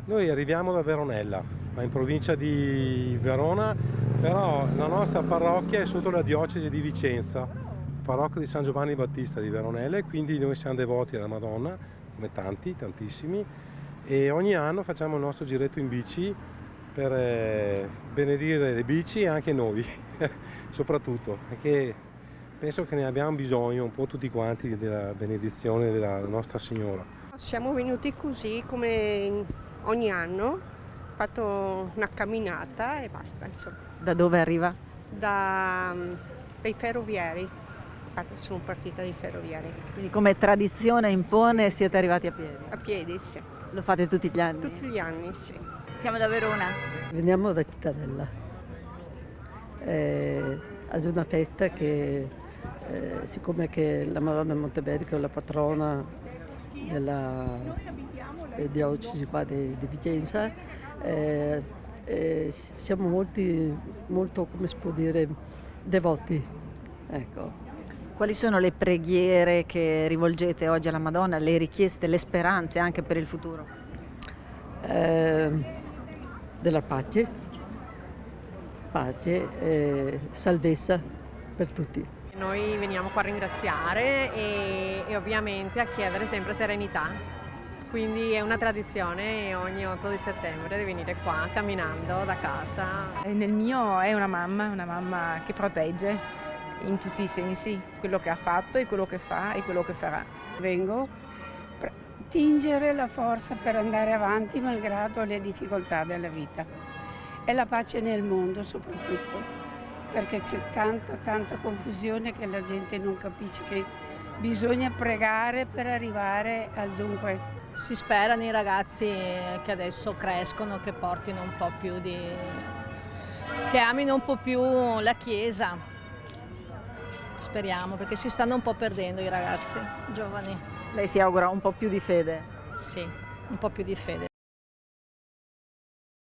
Noi arriviamo da Veronella, in provincia di Verona, però la nostra parrocchia è sotto la diocesi di Vicenza, parrocchia di San Giovanni Battista di Veronella, e quindi noi siamo devoti alla Madonna, come tanti, tantissimi, e ogni anno facciamo il nostro giretto in bici per benedire le bici e anche noi, soprattutto, perché penso che ne abbiamo bisogno un po' tutti quanti della benedizione della Nostra Signora. Siamo venuti così come ogni anno, fatto una camminata e basta, insomma. Da dove arriva? Dai ferroviari, sono partita dai ferroviari, Quindi come tradizione impone siete arrivati a piedi. a piedi, sì, Lo fate tutti gli anni? tutti gli anni, sì. Siamo da Verona. Veniamo da Cittadella, ad una festa che, siccome che la Madonna Monteberico è la patrona della diocesi qua di Vicenza, siamo molto, come si può dire, devoti. Ecco. Quali sono le preghiere che rivolgete oggi alla Madonna, le richieste, le speranze anche per il futuro? Della pace e salvezza per tutti. Noi veniamo qua a ringraziare e ovviamente a chiedere sempre serenità, quindi è una tradizione ogni 8 di settembre di venire qua camminando da casa. Nel mio è una mamma che protegge in tutti i sensi quello che ha fatto e quello che fa e quello che farà. Vengo per tingere la forza per andare avanti malgrado le difficoltà della vita e la pace nel mondo soprattutto, perché c'è tanta confusione che la gente non capisce che bisogna pregare per arrivare al dunque. Si spera nei ragazzi che adesso crescono, che portino un po' più che amino un po' più la Chiesa. Speriamo, perché si stanno un po' perdendo i ragazzi giovani. Lei si augura un po' più di fede? Sì, un po' più di fede.